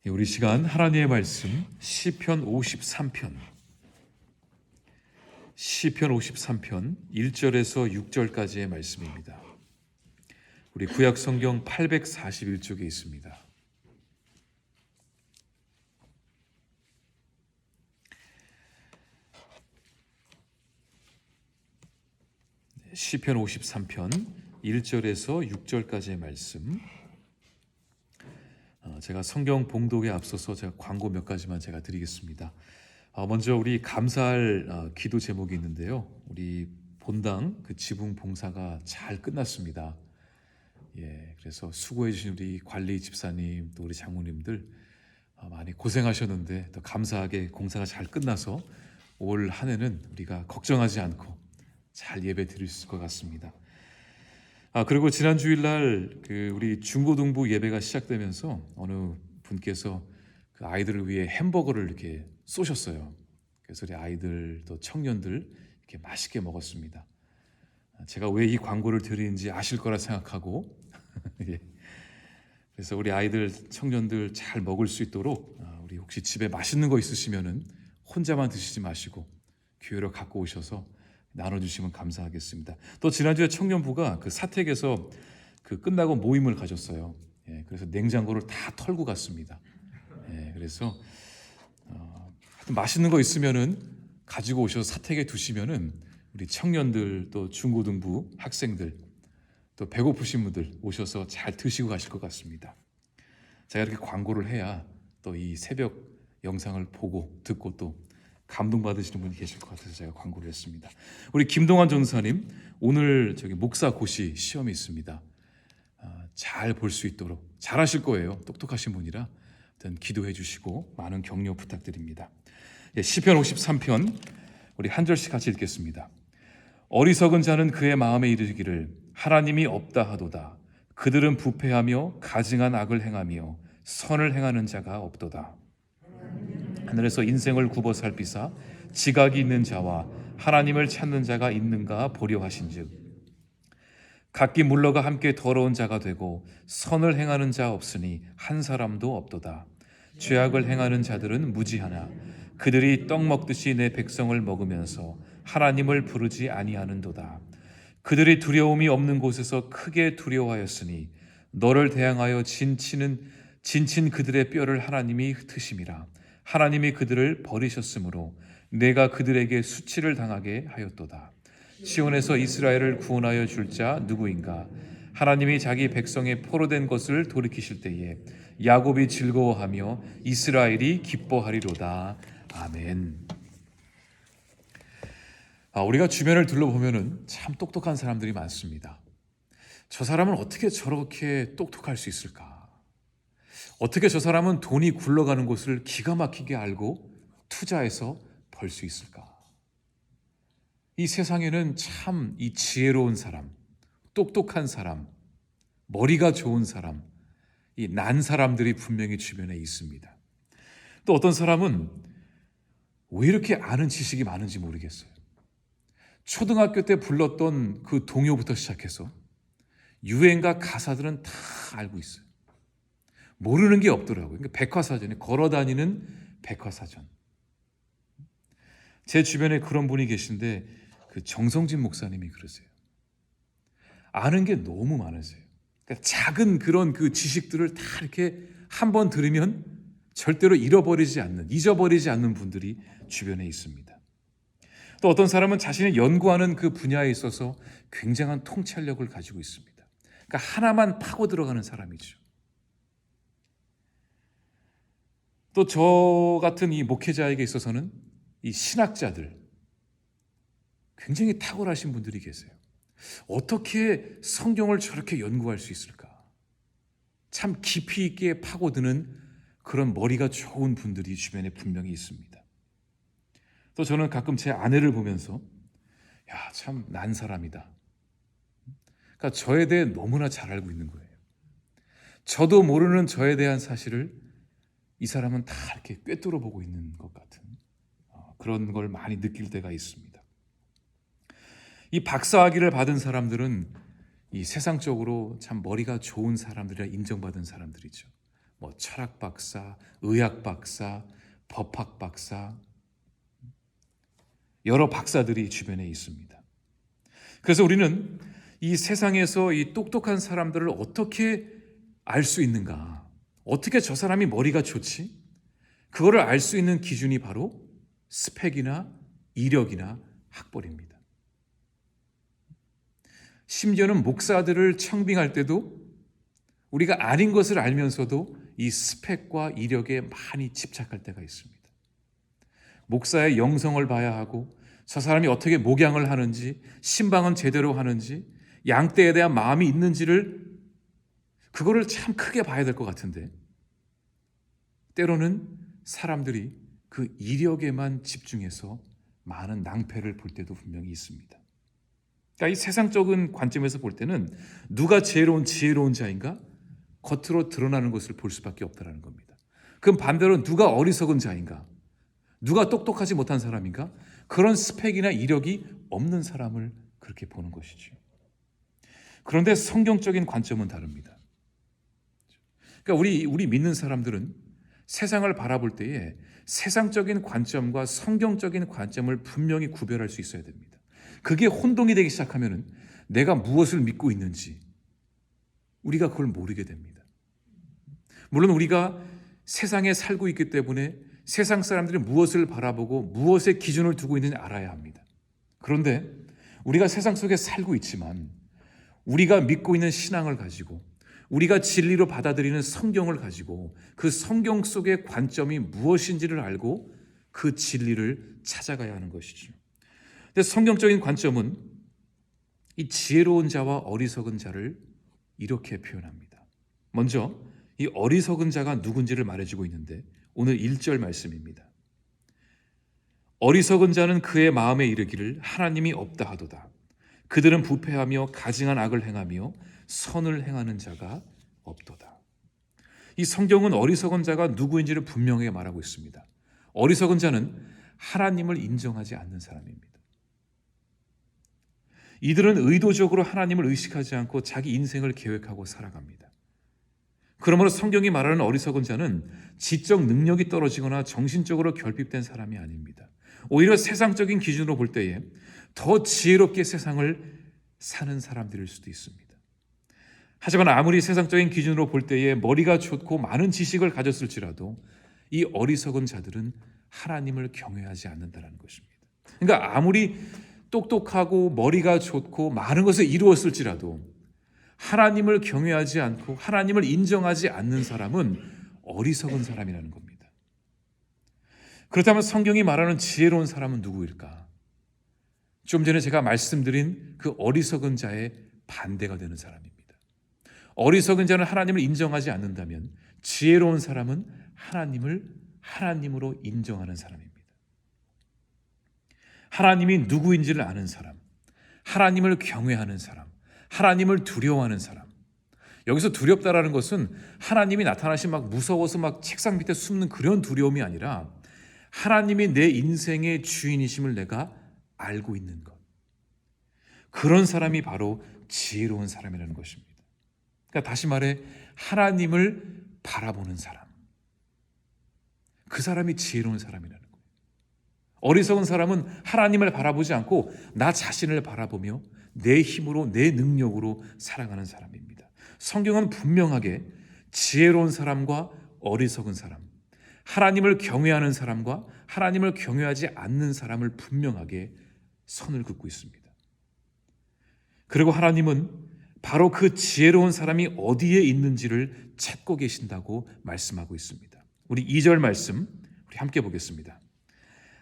우리 시간 하나님의 말씀 시편 53편 1절에서 6절까지의 말씀입니다. 우리 구약 성경 841쪽에 있습니다. 시편 53편 1절에서 6절까지의 말씀. 제가 성경 봉독에 앞서서 제가 광고 몇 가지만 제가 드리겠습니다. 먼저 우리 감사할 기도 제목이 있는데요. 우리 본당 그 지붕 봉사가 잘 끝났습니다. 그래서 수고해 주신 우리 관리 집사님 또 우리 장모님들 많이 고생하셨는데 또 감사하게 공사가 잘 끝나서 올 한 해는 우리가 걱정하지 않고 잘 예배 드릴 수 있을 것 같습니다. 그리고 지난 주일날 우리 중고등부 예배가 시작되면서 어느 분께서 그 아이들을 위해 햄버거를 이렇게 쏘셨어요. 그래서 우리 아이들 또 청년들 이렇게 맛있게 먹었습니다. 제가 왜 이 광고를 드리는지 아실 거라 생각하고 그래서 우리 아이들 청년들 잘 먹을 수 있도록 우리 혹시 집에 맛있는 거 있으시면은 혼자만 드시지 마시고 교회로 갖고 오셔서 나눠주시면 감사하겠습니다. 또 지난주에 청년부가 그 사택에서 끝나고 모임을 가졌어요. 그래서 냉장고를 다 털고 갔습니다. 그래서 맛있는 거 있으면은 가지고 오셔서 사택에 두시면은 우리 청년들 또 중고등부 학생들 또 배고프신 분들 오셔서 잘 드시고 가실 것 같습니다. 제가 이렇게 광고를 해야 또 이 새벽 영상을 보고 듣고 또 감동받으시는 분이 계실 것 같아서 제가 광고를 했습니다. 우리 김동환 전사님 오늘 목사 고시 시험이 있습니다. 잘 볼 수 있도록 잘하실 거예요. 똑똑하신 분이라 기도해 주시고 많은 격려 부탁드립니다. 시편 53편 우리 한 절씩 같이 읽겠습니다. 어리석은 자는 그의 마음에 이르기를 하나님이 없다 하도다. 그들은 부패하며 가증한 악을 행하며 선을 행하는 자가 없도다. 하늘에서 인생을 굽어 살피사 지각이 있는 자와 하나님을 찾는 자가 있는가 보려 하신즉 각기 물러가 함께 더러운 자가 되고 선을 행하는 자 없으니 한 사람도 없도다. 죄악을 행하는 자들은 무지하나 그들이 떡 먹듯이 내 백성을 먹으면서 하나님을 부르지 아니하는도다. 그들이 두려움이 없는 곳에서 크게 두려워하였으니 너를 대항하여 진친 그들의 뼈를 하나님이 흩으심이라. 하나님이 그들을 버리셨으므로 내가 그들에게 수치를 당하게 하였도다. 시온에서 이스라엘을 구원하여 줄 자 누구인가? 하나님이 자기 백성의 포로된 것을 돌이키실 때에 야곱이 즐거워하며 이스라엘이 기뻐하리로다. 아멘. 우리가 주변을 둘러보면은 참 똑똑한 사람들이 많습니다. 저 사람은 어떻게 저렇게 똑똑할 수 있을까? 어떻게 저 사람은 돈이 굴러가는 곳을 기가 막히게 알고 투자해서 벌 수 있을까? 이 세상에는 참 이 지혜로운 사람, 똑똑한 사람, 머리가 좋은 사람, 이 난 사람들이 분명히 주변에 있습니다. 또 어떤 사람은 왜 이렇게 아는 지식이 많은지 모르겠어요. 초등학교 때 불렀던 그 동요부터 시작해서 유행가 가사들은 다 알고 있어요. 모르는 게 없더라고요. 그러니까 백화사전에 걸어다니는 백화사전. 제 주변에 그런 분이 계신데 그 정성진 목사님이 그러세요. 아는 게 너무 많으세요. 그러니까 작은 그런 그 지식들을 다 이렇게 한번 들으면 절대로 잊어버리지 않는 분들이 주변에 있습니다. 또 어떤 사람은 자신이 연구하는 그 분야에 있어서 굉장한 통찰력을 가지고 있습니다. 그러니까 하나만 파고 들어가는 사람이죠. 또 저 같은 이 목회자에게 있어서는 이 신학자들 굉장히 탁월하신 분들이 계세요. 어떻게 성경을 저렇게 연구할 수 있을까? 참 깊이 있게 파고드는 그런 머리가 좋은 분들이 주변에 분명히 있습니다. 또 저는 가끔 제 아내를 보면서 참 난 사람이다. 그러니까 저에 대해 너무나 잘 알고 있는 거예요. 저도 모르는 저에 대한 사실을 이 사람은 다 이렇게 꿰뚫어 보고 있는 것 같은 그런 걸 많이 느낄 때가 있습니다. 이 박사학위를 받은 사람들은 이 세상적으로 참 머리가 좋은 사람들이라 인정받은 사람들이죠. 뭐 철학 박사, 의학 박사, 법학 박사, 여러 박사들이 주변에 있습니다. 그래서 우리는 이 세상에서 이 똑똑한 사람들을 어떻게 알 수 있는가? 어떻게 저 사람이 머리가 좋지? 그거를 알 수 있는 기준이 바로 스펙이나 이력이나 학벌입니다. 심지어는 목사들을 청빙할 때도 우리가 아닌 것을 알면서도 이 스펙과 이력에 많이 집착할 때가 있습니다. 목사의 영성을 봐야 하고 저 사람이 어떻게 목양을 하는지, 신방은 제대로 하는지, 양떼에 대한 마음이 있는지를 그거를 참 크게 봐야 될 것 같은데 때로는 사람들이 그 이력에만 집중해서 많은 낭패를 볼 때도 분명히 있습니다. 그러니까 이 세상적인 관점에서 볼 때는 누가 지혜로운 자인가? 겉으로 드러나는 것을 볼 수밖에 없다는 겁니다. 그럼 반대로 누가 어리석은 자인가? 누가 똑똑하지 못한 사람인가? 그런 스펙이나 이력이 없는 사람을 그렇게 보는 것이죠. 그런데 성경적인 관점은 다릅니다. 그러니까 우리 믿는 사람들은 세상을 바라볼 때에 세상적인 관점과 성경적인 관점을 분명히 구별할 수 있어야 됩니다. 그게 혼동이 되기 시작하면은 내가 무엇을 믿고 있는지 우리가 그걸 모르게 됩니다. 물론 우리가 세상에 살고 있기 때문에 세상 사람들이 무엇을 바라보고 무엇의 기준을 두고 있는지 알아야 합니다. 그런데 우리가 세상 속에 살고 있지만 우리가 믿고 있는 신앙을 가지고 우리가 진리로 받아들이는 성경을 가지고 그 성경 속의 관점이 무엇인지를 알고 그 진리를 찾아가야 하는 것이죠. 근데 성경적인 관점은 이 지혜로운 자와 어리석은 자를 이렇게 표현합니다. 먼저 이 어리석은 자가 누군지를 말해주고 있는데 오늘 1절 말씀입니다. 어리석은 자는 그의 마음에 이르기를 하나님이 없다 하도다. 그들은 부패하며 가증한 악을 행하며 선을 행하는 자가 없도다. 이 성경은 어리석은 자가 누구인지를 분명하게 말하고 있습니다. 어리석은 자는 하나님을 인정하지 않는 사람입니다. 이들은 의도적으로 하나님을 의식하지 않고 자기 인생을 계획하고 살아갑니다. 그러므로 성경이 말하는 어리석은 자는 지적 능력이 떨어지거나 정신적으로 결핍된 사람이 아닙니다. 오히려 세상적인 기준으로 볼 때에 더 지혜롭게 세상을 사는 사람들일 수도 있습니다. 하지만 아무리 세상적인 기준으로 볼 때에 머리가 좋고 많은 지식을 가졌을지라도 이 어리석은 자들은 하나님을 경외하지 않는다는 것입니다. 그러니까 아무리 똑똑하고 머리가 좋고 많은 것을 이루었을지라도 하나님을 경외하지 않고 하나님을 인정하지 않는 사람은 어리석은 사람이라는 겁니다. 그렇다면 성경이 말하는 지혜로운 사람은 누구일까? 좀 전에 제가 말씀드린 그 어리석은 자의 반대가 되는 사람입니다. 어리석은 자는 하나님을 인정하지 않는다면 지혜로운 사람은 하나님을 하나님으로 인정하는 사람입니다. 하나님이 누구인지를 아는 사람, 하나님을 경외하는 사람, 하나님을 두려워하는 사람. 여기서 두렵다라는 것은 하나님이 나타나시면 막 무서워서 막 책상 밑에 숨는 그런 두려움이 아니라 하나님이 내 인생의 주인이심을 내가 알고 있는 것. 그런 사람이 바로 지혜로운 사람이라는 것입니다. 그러니까 다시 말해 하나님을 바라보는 사람. 그 사람이 지혜로운 사람이라는 거예요. 어리석은 사람은 하나님을 바라보지 않고 나 자신을 바라보며 내 힘으로 내 능력으로 살아가는 사람입니다. 성경은 분명하게 지혜로운 사람과 어리석은 사람, 하나님을 경외하는 사람과 하나님을 경외하지 않는 사람을 분명하게 선을 긋고 있습니다. 그리고 하나님은 바로 그 지혜로운 사람이 어디에 있는지를 찾고 계신다고 말씀하고 있습니다. 우리 2절 말씀 우리 함께 보겠습니다.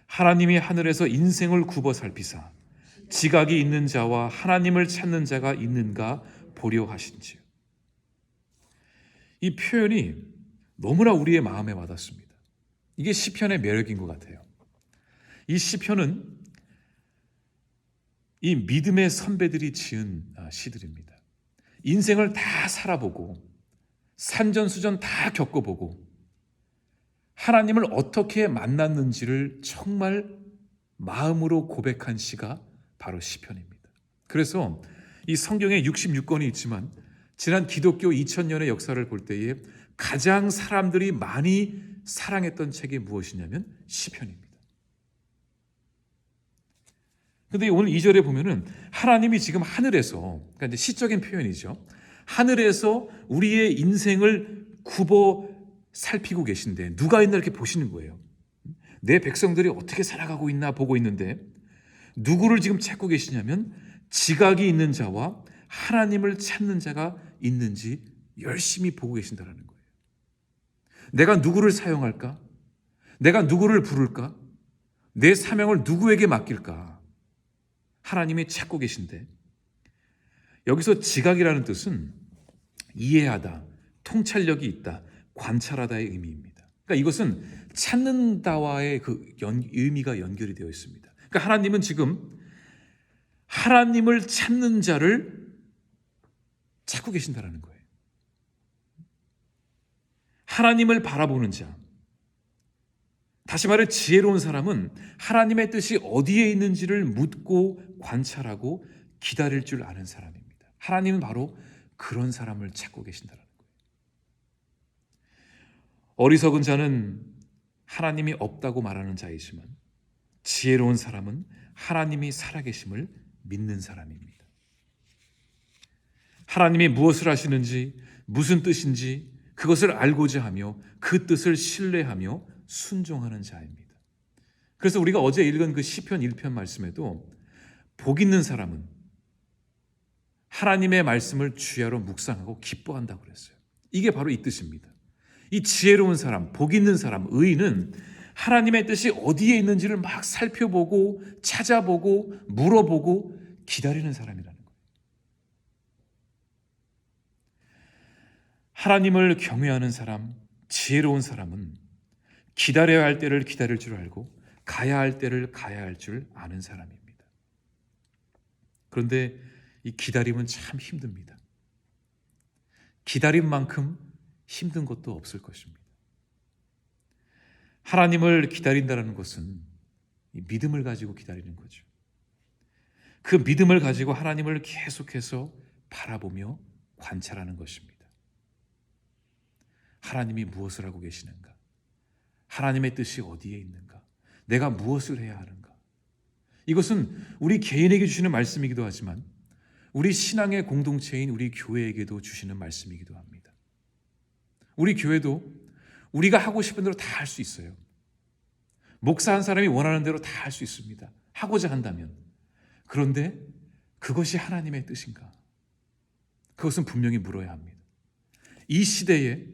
하나님이 하늘에서 인생을 굽어 살피사 지각이 있는 자와 하나님을 찾는 자가 있는가 보려 하신지요. 이 표현이 너무나 우리의 마음에 와닿습니다. 이게 시편의 매력인 것 같아요. 이 시편은 이 믿음의 선배들이 지은 시들입니다. 인생을 다 살아보고 산전수전 다 겪어보고 하나님을 어떻게 만났는지를 정말 마음으로 고백한 시가 바로 시편입니다. 그래서 이 성경에 66권이 있지만 지난 기독교 2000년의 역사를 볼 때에 가장 사람들이 많이 사랑했던 책이 무엇이냐면 시편입니다. 근데 오늘 2절에 보면은 하나님이 지금 하늘에서, 그러니까 이제 시적인 표현이죠. 하늘에서 우리의 인생을 굽어 살피고 계신데 누가 있나 이렇게 보시는 거예요. 내 백성들이 어떻게 살아가고 있나 보고 있는데 누구를 지금 찾고 계시냐면 지각이 있는 자와 하나님을 찾는 자가 있는지 열심히 보고 계신다는 거예요. 내가 누구를 사용할까? 내가 누구를 부를까? 내 사명을 누구에게 맡길까? 하나님이 찾고 계신데, 여기서 지각이라는 뜻은 이해하다, 통찰력이 있다, 관찰하다의 의미입니다. 그러니까 이것은 찾는다와의 그 의미가 연결이 되어 있습니다. 그러니까 하나님은 지금 하나님을 찾는 자를 찾고 계신다는 거예요. 하나님을 바라보는 자, 다시 말해 지혜로운 사람은 하나님의 뜻이 어디에 있는지를 묻고 관찰하고 기다릴 줄 아는 사람입니다. 하나님은 바로 그런 사람을 찾고 계신다는 거예요. 어리석은 자는 하나님이 없다고 말하는 자이지만 지혜로운 사람은 하나님이 살아계심을 믿는 사람입니다. 하나님이 무엇을 하시는지, 무슨 뜻인지 그것을 알고자 하며 그 뜻을 신뢰하며 순종하는 자입니다. 그래서 우리가 어제 읽은 그 시편 1편 말씀에도 복 있는 사람은 하나님의 말씀을 주야로 묵상하고 기뻐한다고 그랬어요. 이게 바로 이 뜻입니다. 이 지혜로운 사람, 복 있는 사람, 의인은 하나님의 뜻이 어디에 있는지를 막 살펴보고 찾아보고 물어보고 기다리는 사람이라는 거예요. 하나님을 경외하는 사람, 지혜로운 사람은 기다려야 할 때를 기다릴 줄 알고 가야 할 때를 가야 할 줄 아는 사람입니다. 그런데 이 기다림은 참 힘듭니다. 기다림만큼 힘든 것도 없을 것입니다. 하나님을 기다린다는 것은 이 믿음을 가지고 기다리는 거죠. 그 믿음을 가지고 하나님을 계속해서 바라보며 관찰하는 것입니다. 하나님이 무엇을 하고 계시는가? 하나님의 뜻이 어디에 있는가? 내가 무엇을 해야 하는가? 이것은 우리 개인에게 주시는 말씀이기도 하지만 우리 신앙의 공동체인 우리 교회에게도 주시는 말씀이기도 합니다. 우리 교회도 우리가 하고 싶은 대로 다 할 수 있어요. 목사 한 사람이 원하는 대로 다 할 수 있습니다. 하고자 한다면. 그런데 그것이 하나님의 뜻인가? 그것은 분명히 물어야 합니다. 이 시대에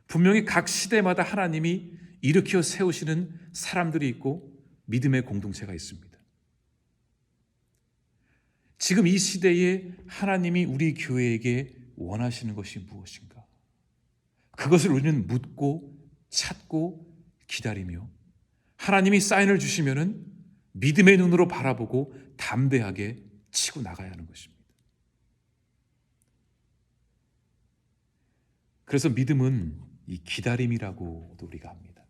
분명히 각 시대마다 하나님이 일으켜 세우시는 사람들이 있고 믿음의 공동체가 있습니다. 지금 이 시대에 하나님이 우리 교회에게 원하시는 것이 무엇인가? 그것을 우리는 묻고 찾고 기다리며 하나님이 사인을 주시면은 믿음의 눈으로 바라보고 담대하게 치고 나가야 하는 것입니다. 그래서 믿음은 이 기다림이라고도 우리가 합니다.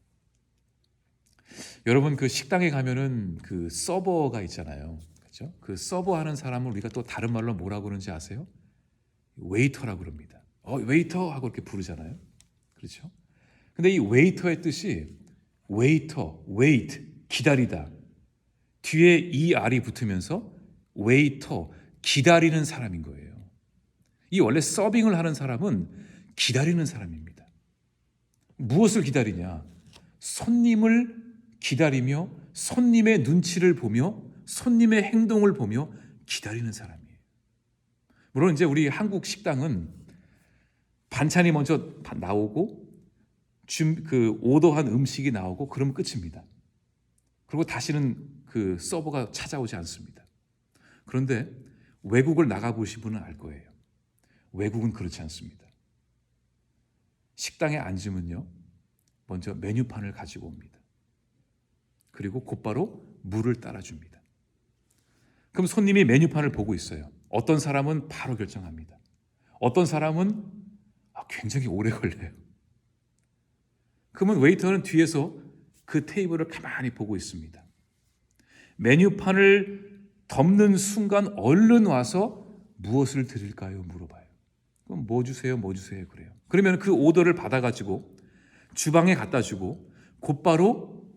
여러분 그 식당에 가면은 그 서버가 있잖아요. 그렇죠? 그 서버 하는 사람을 우리가 또 다른 말로 뭐라고 그러는지 아세요? 웨이터라고 그럽니다. 웨이터 하고 이렇게 부르잖아요. 그렇죠? 근데 이 웨이터의 뜻이 웨이터, 웨이트, 기다리다. 뒤에 ER이 붙으면서 웨이터, 기다리는 사람인 거예요. 이 원래 서빙을 하는 사람은 기다리는 사람입니다. 무엇을 기다리냐? 손님을 기다리며 손님의 눈치를 보며 손님의 행동을 보며 기다리는 사람이에요. 물론 이제 우리 한국 식당은 반찬이 먼저 나오고 그 오더한 음식이 나오고 그러면 끝입니다. 그리고 다시는 그 서버가 찾아오지 않습니다. 그런데 외국을 나가보신 분은 알 거예요. 외국은 그렇지 않습니다. 식당에 앉으면요, 먼저 메뉴판을 가지고 옵니다. 그리고 곧바로 물을 따라줍니다. 그럼 손님이 메뉴판을 보고 있어요. 어떤 사람은 바로 결정합니다. 어떤 사람은 굉장히 오래 걸려요. 그러면 웨이터는 뒤에서 그 테이블을 가만히 보고 있습니다. 메뉴판을 덮는 순간 얼른 와서 무엇을 드릴까요? 물어봐요. 그럼 뭐 주세요, 뭐 주세요 그래요. 그러면 그 오더를 받아가지고 주방에 갖다 주고 곧바로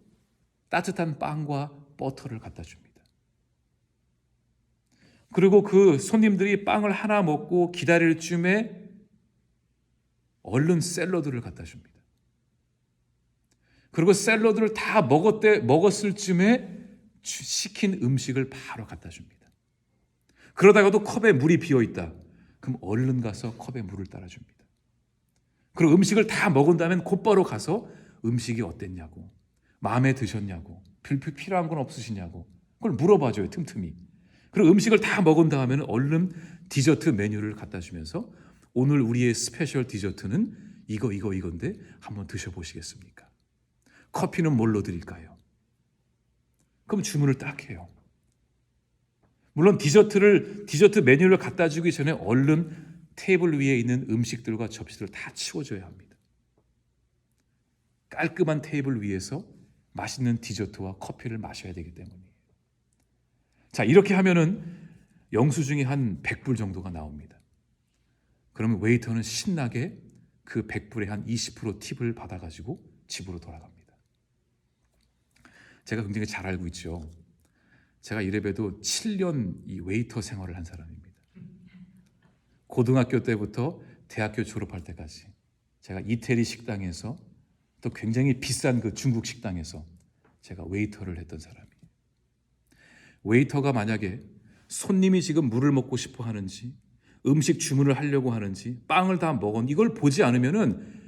따뜻한 빵과 버터를 갖다 줍니다. 그리고 그 손님들이 빵을 하나 먹고 기다릴 쯤에 얼른 샐러드를 갖다 줍니다. 그리고 샐러드를 다 먹었을 쯤에 시킨 음식을 바로 갖다 줍니다. 그러다가도 컵에 물이 비어있다. 그럼 얼른 가서 컵에 물을 따라줍니다. 그리고 음식을 다 먹은 다음엔 곧바로 가서 음식이 어땠냐고, 마음에 드셨냐고, 필요한 건 없으시냐고 그걸 물어봐줘요, 틈틈이. 그리고 음식을 다 먹은 다음에는 얼른 디저트 메뉴를 갖다 주면서 오늘 우리의 스페셜 디저트는 이건데 한번 드셔보시겠습니까? 커피는 뭘로 드릴까요? 그럼 주문을 딱 해요. 물론 디저트 메뉴를 갖다 주기 전에 얼른 테이블 위에 있는 음식들과 접시들을 다 치워줘야 합니다. 깔끔한 테이블 위에서 맛있는 디저트와 커피를 마셔야 되기 때문이에요. 자, 이렇게 하면은 영수증이 한 100불 정도가 나옵니다. 그러면 웨이터는 신나게 그 100불에 한 20% 팁을 받아가지고 집으로 돌아갑니다. 제가 굉장히 잘 알고 있죠. 제가 이래봬도 7년 이 웨이터 생활을 한 사람입니다. 고등학교 때부터 대학교 졸업할 때까지 제가 이태리 식당에서 또 굉장히 비싼 그 중국 식당에서 제가 웨이터를 했던 사람이에요. 웨이터가 만약에 손님이 지금 물을 먹고 싶어 하는지 음식 주문을 하려고 하는지 빵을 다 먹은 이걸 보지 않으면은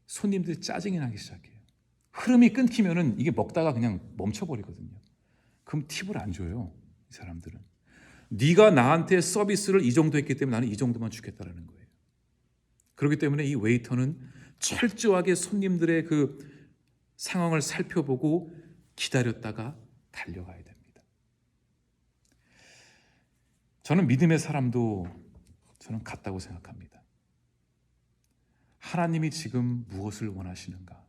손님들이 짜증이 나기 시작해요. 흐름이 끊기면은 이게 먹다가 그냥 멈춰버리거든요. 그럼 팁을 안 줘요, 이 사람들은. 네가 나한테 서비스를 이 정도 했기 때문에 나는 이 정도만 주겠다라는 거예요. 그렇기 때문에 이 웨이터는 철저하게 손님들의 그 상황을 살펴보고 기다렸다가 달려가야 됩니다. 저는 믿음의 사람도 저는 같다고 생각합니다. 하나님이 지금 무엇을 원하시는가?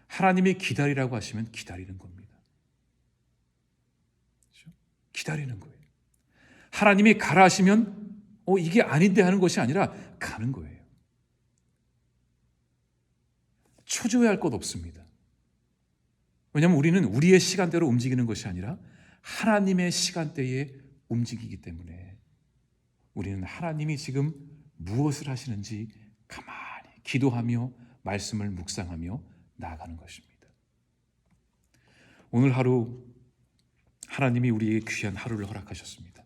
하나님이 기다리라고 하시면 기다리는 겁니다. 그렇죠? 기다리는 거예요. 하나님이 가라 하시면 이게 아닌데 하는 것이 아니라 가는 거예요. 초조해할 것 없습니다. 왜냐하면 우리는 우리의 시간대로 움직이는 것이 아니라 하나님의 시간대에 움직이기 때문에 우리는 하나님이 지금 무엇을 하시는지 가만히 기도하며 말씀을 묵상하며 나아가는 것입니다. 오늘 하루 하나님이 우리에게 귀한 하루를 허락하셨습니다.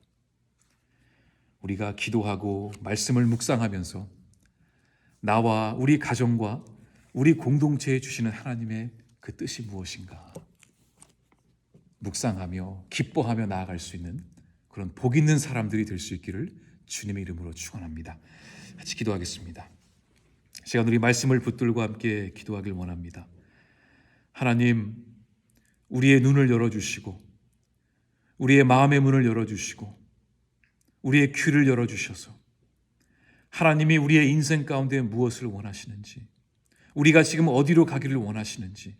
우리가 기도하고 말씀을 묵상하면서 나와 우리 가정과 우리 공동체에 주시는 하나님의 그 뜻이 무엇인가 묵상하며 기뻐하며 나아갈 수 있는 그런 복 있는 사람들이 될 수 있기를 주님의 이름으로 축원합니다. 같이 기도하겠습니다. 시간 우리 말씀을 붙들고 함께 기도하길 원합니다. 하나님, 우리의 눈을 열어주시고 우리의 마음의 문을 열어주시고 우리의 귀를 열어주셔서 하나님이 우리의 인생 가운데 무엇을 원하시는지, 우리가 지금 어디로 가기를 원하시는지,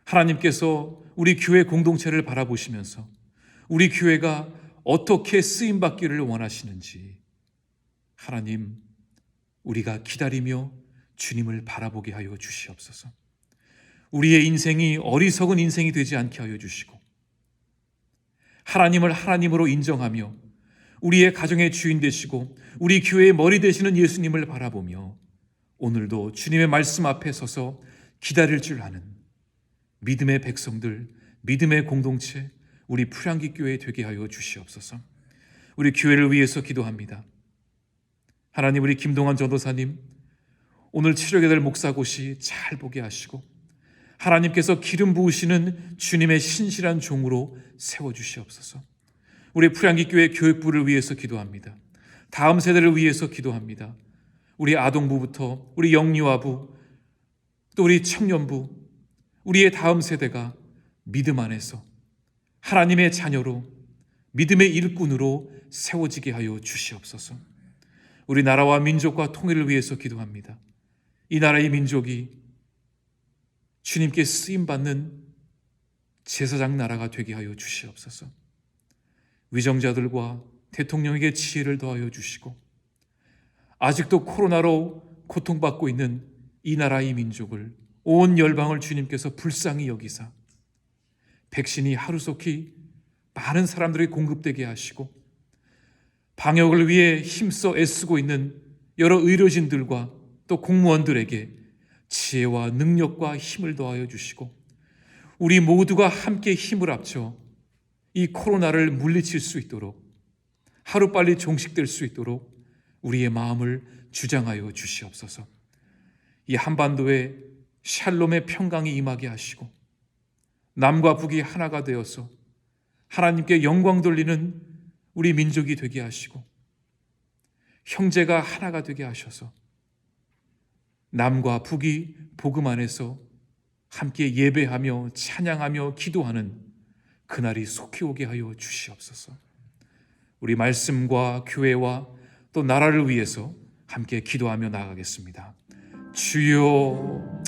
하나님께서 우리 교회 공동체를 바라보시면서 우리 교회가 어떻게 쓰임받기를 원하시는지 하나님, 우리가 기다리며 주님을 바라보게 하여 주시옵소서. 우리의 인생이 어리석은 인생이 되지 않게 하여 주시고 하나님을 하나님으로 인정하며 우리의 가정의 주인 되시고 우리 교회의 머리 되시는 예수님을 바라보며 오늘도 주님의 말씀 앞에 서서 기다릴 줄 아는 믿음의 백성들, 믿음의 공동체, 우리 풀향기 교회 되게 하여 주시옵소서. 우리 교회를 위해서 기도합니다. 하나님, 우리 김동환 전도사님 오늘 치료게 될 목사곳이 잘 보게 하시고 하나님께서 기름 부으시는 주님의 신실한 종으로 세워주시옵소서. 우리 풀향기 교회 교육부를 위해서 기도합니다. 다음 세대를 위해서 기도합니다. 우리 아동부부터 우리 영유아부 또 우리 청년부, 우리의 다음 세대가 믿음 안에서 하나님의 자녀로 믿음의 일꾼으로 세워지게 하여 주시옵소서. 우리 나라와 민족과 통일을 위해서 기도합니다. 이 나라의 민족이 주님께 쓰임받는 제사장 나라가 되게 하여 주시옵소서. 위정자들과 대통령에게 지혜를 더하여 주시고, 아직도 코로나로 고통받고 있는 이 나라의 민족을, 온 열방을 주님께서 불쌍히 여기사 백신이 하루속히 많은 사람들에게 공급되게 하시고, 방역을 위해 힘써 애쓰고 있는 여러 의료진들과 또 공무원들에게 지혜와 능력과 힘을 더하여 주시고, 우리 모두가 함께 힘을 합쳐 이 코로나를 물리칠 수 있도록, 하루빨리 종식될 수 있도록 우리의 마음을 주장하여 주시옵소서. 이 한반도에 샬롬의 평강이 임하게 하시고, 남과 북이 하나가 되어서 하나님께 영광 돌리는 우리 민족이 되게 하시고, 형제가 하나가 되게 하셔서 남과 북이 복음 안에서 함께 예배하며 찬양하며 기도하는 그날이 속히 오게 하여 주시옵소서. 우리 말씀과 교회와 또 나라를 위해서 함께 기도하며 나아가겠습니다. 주여